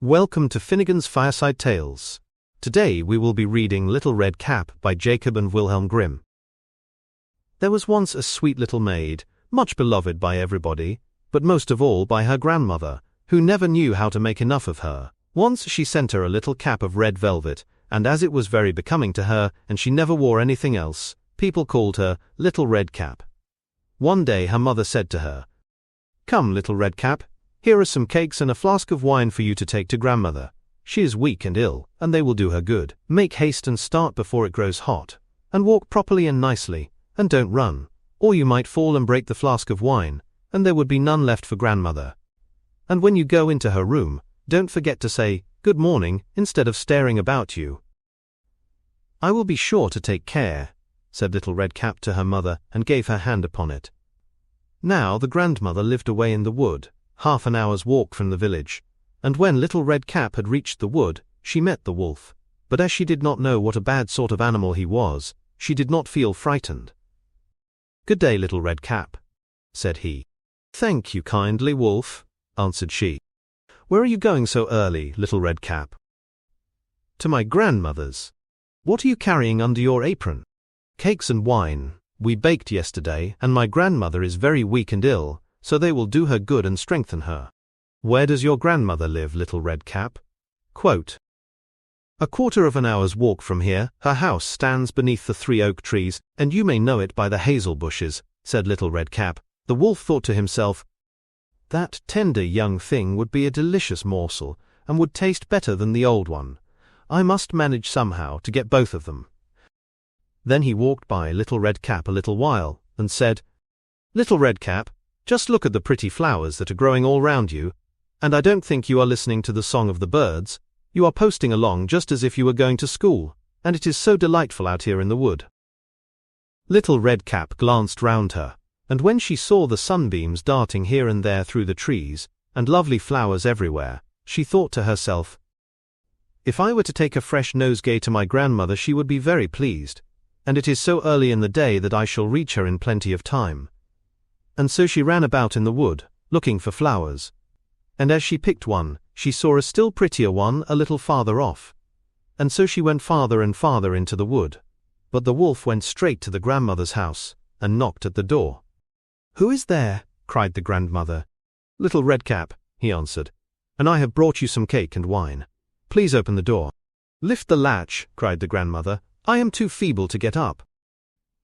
Welcome to Finnegan's Fireside Tales. Today we will be reading Little Red Cap by Jacob and Wilhelm Grimm. There was once a sweet little maid, much beloved by everybody, but most of all by her grandmother, who never knew how to make enough of her. Once she sent her a little cap of red velvet, and as it was very becoming to her and she never wore anything else, people called her Little Red Cap. One day her mother said to her, "Come, Little Red Cap. Here are some cakes and a flask of wine for you to take to grandmother. She is weak and ill, and they will do her good. Make haste and start before it grows hot, and walk properly and nicely, and don't run, or you might fall and break the flask of wine, and there would be none left for grandmother. And when you go into her room, don't forget to say, 'Good morning,' instead of staring about you." "I will be sure to take care," said Little Red Cap to her mother, and gave her hand upon it. Now the grandmother lived away in the wood, half an hour's walk from the village, and when Little Red Cap had reached the wood, she met the wolf, but as she did not know what a bad sort of animal he was, she did not feel frightened. "Good day, Little Red Cap," said he. "Thank you kindly, wolf," answered she. "Where are you going so early, Little Red Cap?" "To my grandmother's." "What are you carrying under your apron?" "Cakes and wine. We baked yesterday, and my grandmother is very weak and ill, so they will do her good and strengthen her." "Where does your grandmother live, Little Red Cap?" Quote, "A quarter of an hour's walk from here, her house stands beneath the 3 oak trees, and you may know it by the hazel bushes," said Little Red Cap. The wolf thought to himself, "That tender young thing would be a delicious morsel, and would taste better than the old one. I must manage somehow to get both of them." Then he walked by Little Red Cap a little while, and said, "Little Red Cap, just look at the pretty flowers that are growing all round you, and I don't think you are listening to the song of the birds. You are posting along just as if you were going to school, and it is so delightful out here in the wood." Little Red Cap glanced round her, and when she saw the sunbeams darting here and there through the trees, and lovely flowers everywhere, she thought to herself, "If I were to take a fresh nosegay to my grandmother she would be very pleased, and it is so early in the day that I shall reach her in plenty of time." And so she ran about in the wood, looking for flowers. And as she picked one, she saw a still prettier one a little farther off. And so she went farther and farther into the wood. But the wolf went straight to the grandmother's house, and knocked at the door. "Who is there?" cried the grandmother. "Little Red Cap," he answered, "and I have brought you some cake and wine. Please open the door." "Lift the latch," cried the grandmother. "I am too feeble to get up."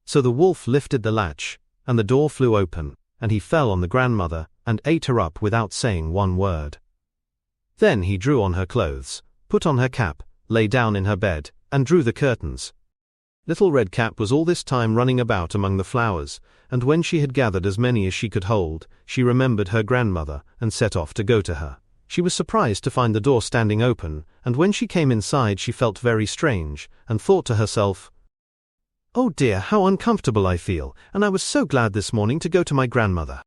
So the wolf lifted the latch, and the door flew open, and he fell on the grandmother, and ate her up without saying one word. Then he drew on her clothes, put on her cap, lay down in her bed, and drew the curtains. Little Red Cap was all this time running about among the flowers, and when she had gathered as many as she could hold, she remembered her grandmother, and set off to go to her. She was surprised to find the door standing open, and when she came inside she felt very strange, and thought to herself, "Oh dear, how uncomfortable I feel, and I was so glad this morning to go to my grandmother."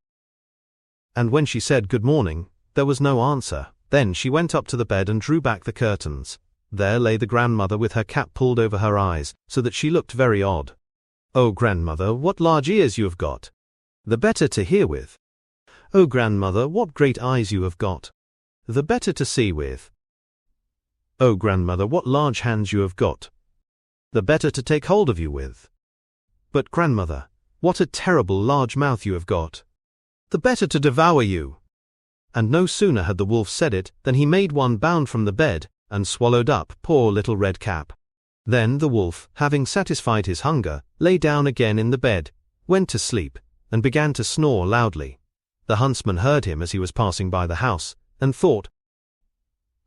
And when she said good morning, there was no answer. Then she went up to the bed and drew back the curtains. There lay the grandmother with her cap pulled over her eyes, so that she looked very odd. "Oh, grandmother, what large ears you have got! The better to hear with." "Oh, grandmother, what great eyes you have got! The better to see with." "Oh, grandmother, what large hands you have got! The better to take hold of you with." "But, grandmother, what a terrible large mouth you have got! The better to devour you." And no sooner had the wolf said it than he made one bound from the bed, and swallowed up poor Little Red Cap. Then the wolf, having satisfied his hunger, lay down again in the bed, went to sleep, and began to snore loudly. The huntsman heard him as he was passing by the house, and thought,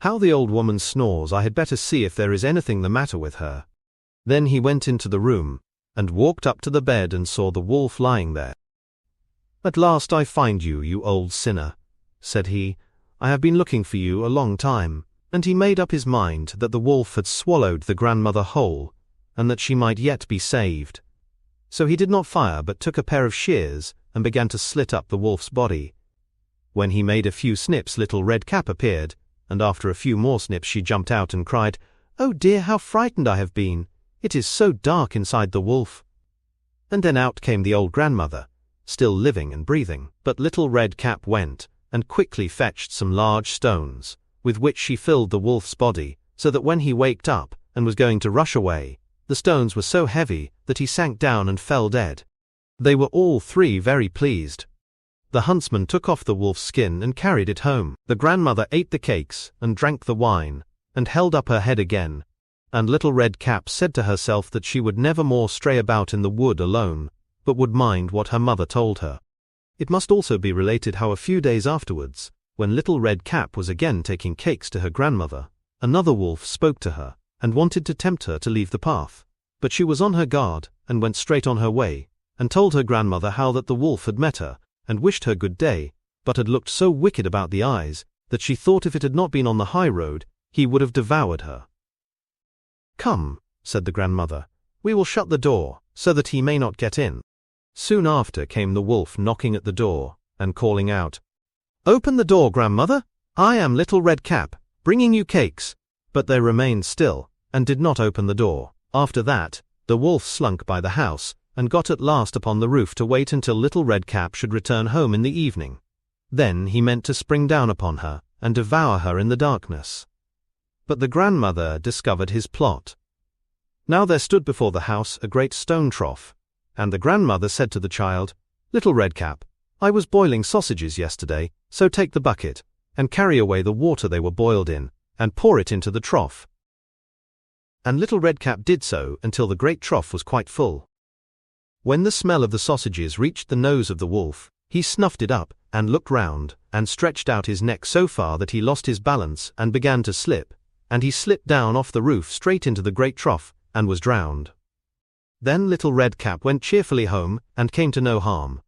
"How the old woman snores, I had better see if there is anything the matter with her." Then he went into the room, and walked up to the bed and saw the wolf lying there. "At last I find you, you old sinner," said he. "I have been looking for you a long time." And he made up his mind that the wolf had swallowed the grandmother whole, and that she might yet be saved. So he did not fire, but took a pair of shears, and began to slit up the wolf's body. When he made a few snips, Little Red Cap appeared, and after a few more snips she jumped out and cried, "Oh dear, how frightened I have been! It is so dark inside the wolf." And then out came the old grandmother, still living and breathing. But Little Red Cap went, and quickly fetched some large stones, with which she filled the wolf's body, so that when he waked up and was going to rush away, the stones were so heavy that he sank down and fell dead. They were all three very pleased. The huntsman took off the wolf's skin and carried it home. The grandmother ate the cakes and drank the wine, and held up her head again, and Little Red Cap said to herself that she would never more stray about in the wood alone, but would mind what her mother told her. It must also be related how a few days afterwards, when Little Red Cap was again taking cakes to her grandmother, another wolf spoke to her, and wanted to tempt her to leave the path. But she was on her guard, and went straight on her way, and told her grandmother how that the wolf had met her, and wished her good day, but had looked so wicked about the eyes, that she thought if it had not been on the high road, he would have devoured her. "Come," said the grandmother, "we will shut the door, so that he may not get in." Soon after came the wolf knocking at the door, and calling out, "Open the door, grandmother! I am Little Red Cap, bringing you cakes." But they remained still, and did not open the door. After that, the wolf slunk by the house, and got at last upon the roof to wait until Little Red Cap should return home in the evening. Then he meant to spring down upon her, and devour her in the darkness. But the grandmother discovered his plot. Now there stood before the house a great stone trough, and the grandmother said to the child, "Little Red Cap, I was boiling sausages yesterday, so take the bucket, and carry away the water they were boiled in, and pour it into the trough." And Little Red Cap did so until the great trough was quite full. When the smell of the sausages reached the nose of the wolf, he snuffed it up, and looked round, and stretched out his neck so far that he lost his balance and began to slip, and he slipped down off the roof straight into the great trough, and was drowned. Then Little Red Cap went cheerfully home, and came to no harm.